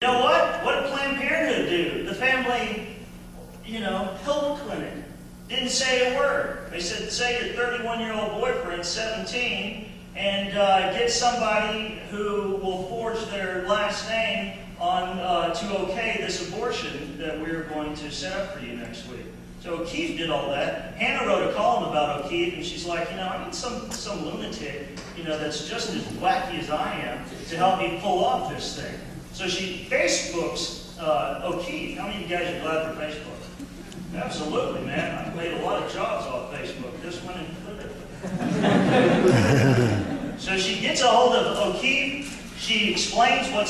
You know what? What did Planned Parenthood do? The family, health clinic didn't say a word. They said, say your 31-year-old boyfriend's 17 and get somebody who will forge their last name on to okay this abortion that we're going to set up for you next week. So O'Keefe did all that. Hannah wrote a column about O'Keefe, and she's like, I need some lunatic, that's just as wacky as I am to help me pull off this thing. So she Facebooks O'Keefe. How many of you guys are glad for Facebook? Absolutely, man. I've made a lot of jobs off Facebook. This one included. So she gets a hold of O'Keefe. She explains what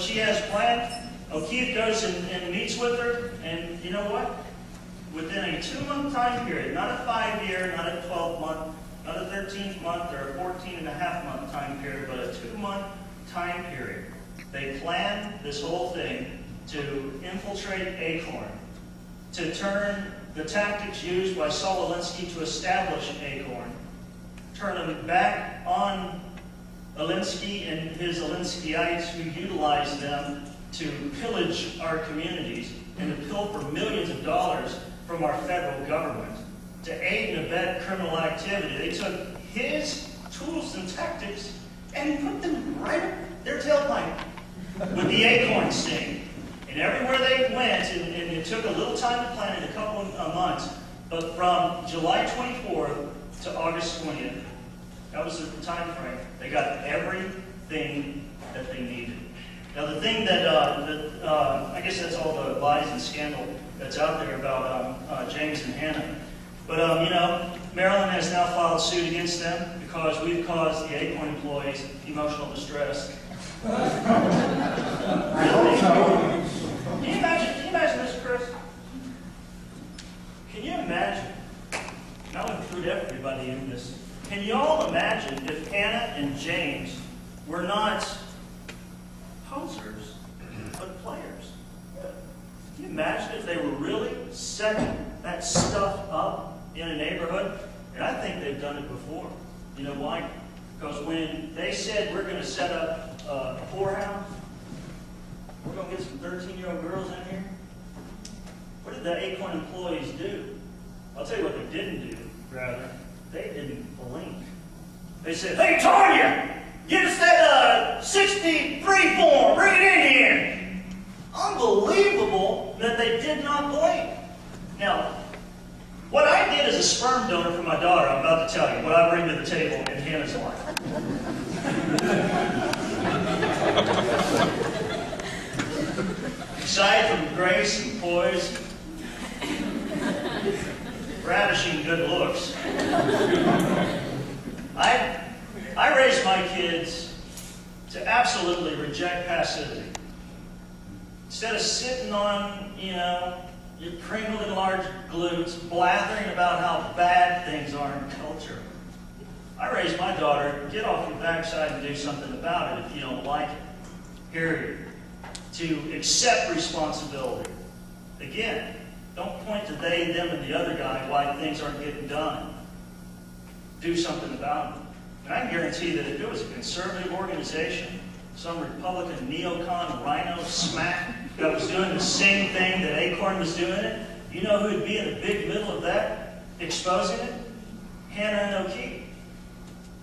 she has planned. O'Keefe goes and meets with her, and you know what? Within a 2-month time period, not a 5-year, not a 12-month, not a 13-month or a 14.5-month time period, but a 2-month time period, they planned this whole thing to infiltrate ACORN, to turn the tactics used by Saul Alinsky to establish ACORN, turn them back on Alinsky and his Alinskyites who utilized them to pillage our communities and to pilfer millions of dollars from our federal government, to aid and abet criminal activity. They took his tools and tactics and put them right up their tailpipe with the ACORN sting. And everywhere they went, and it took a little time to plan it, a couple of months, but from July 24th to August 20th, that was the time frame, they got everything that they needed. Now the thing that, I guess that's all the lies and scandal that's out there about James and Hannah. But, Maryland has now filed suit against them because we've caused the ACORN employees emotional distress. Really? Can you imagine this, Chris? Can you imagine? And I'll include everybody in this. Can you all imagine if Hannah and James were not posers, but players? Can you imagine if they were really setting that stuff up in a neighborhood? And I think they've done it before. You know why? Because when they said we're going to set up a whorehouse, we're going to get some 13-year-old girls in here, what did the ACORN employees do? I'll tell you what they didn't do, rather. They didn't blink. They said, hey, Tanya, get us that 63 form, bring it in here. Unbelievable that they did not blink. Now, what I did as a sperm donor for my daughter, I'm about to tell you, what I bring to the table in Hannah's life. Aside from grace and poise, ravishing good looks, I raised my kids to absolutely reject passivity. Instead of sitting on, your crinkled and large glutes, blathering about how bad things are in culture, I raised my daughter, get off your backside and do something about it if you don't like it. Period. To accept responsibility. Again, don't point to they, them, and the other guy why things aren't getting done. Do something about it. And I can guarantee that if it was a conservative organization, some Republican neocon rhino smack that was doing the same thing that ACORN was doing it, you know who would be in the big middle of that, exposing it? Hannah and O'Keefe.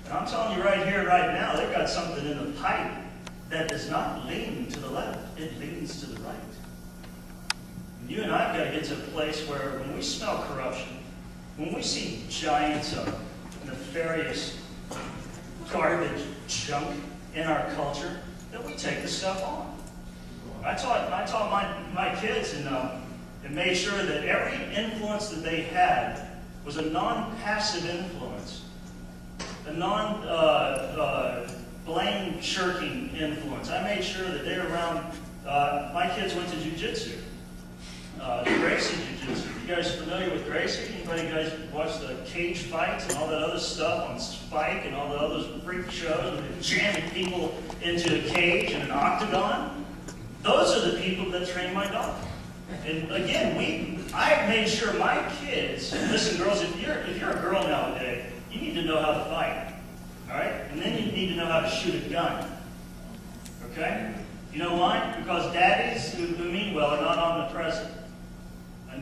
And I'm telling you right here, right now, they've got something in the pipe that does not lean to the left. It leans to the right. And you and I have got to get to a place where when we smell corruption, when we see giants of nefarious garbage junk in our culture, that we take the stuff on. I taught my kids and made sure that every influence that they had was a non-passive influence, a non-blame-shirking influence. I made sure that they were around, my kids went to jiu-jitsu, Gracie jiu-jitsu. You guys familiar with Gracie? Anybody guys watch the cage fights and all that other stuff on Spike and all the other freak shows where they're jamming people into a cage in an octagon? Those are the people that train my daughter. And again, I made sure my kids, listen girls, if you're a girl nowadays, you need to know how to fight. All right? And then you need to know how to shoot a gun. Okay? If You know why? Because daddies who mean well are not omnipresent. I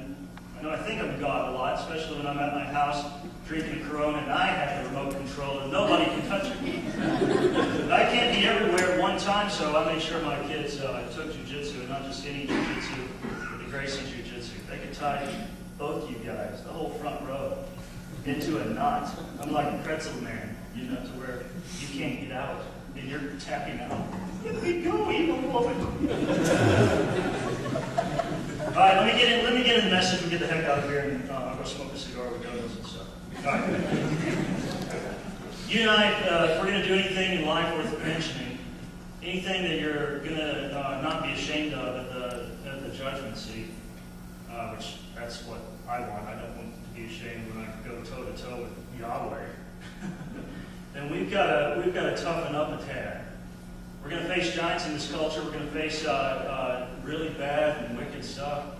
know I think I'm God a lot, especially when I'm at my house drinking a Corona and I have the remote control and nobody can touch it. But I can't be everywhere at one time, so I made sure my kids took jiu-jitsu, and not just any jiu-jitsu, but the Gracie jiu-jitsu. They could tie both you guys, the whole front row, into a knot. I'm like a pretzel man, you know, to where you can't get out, and you're tapping out. Let me go, evil woman. All right, let me get in the message and get the heck out of here, and I'll go smoke a cigar with donuts and stuff. All right. You and I, if we're going to do anything in life worth mentioning, anything that you're going to not be ashamed of at the judgment seat, which that's what I want. I don't want to be ashamed when I go toe to toe with Yahweh. Then we've got to toughen up a tad. We're going to face giants in this culture. We're going to face really bad and wicked stuff.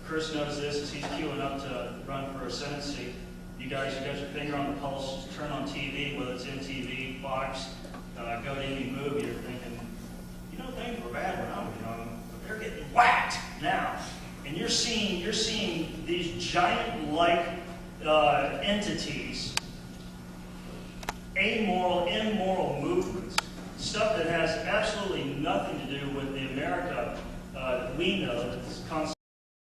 Chris knows this as he's queuing up to run for a Senate seat. You guys, you got your finger on the pulse. Just turn on TV, whether it's MTV, Fox, go to any movie. You're thinking, you know, things were bad when I was young, but they're getting whacked now. And you're seeing these giant-like entities, amoral, immoral movements, stuff that has absolutely nothing to do with the America that we know,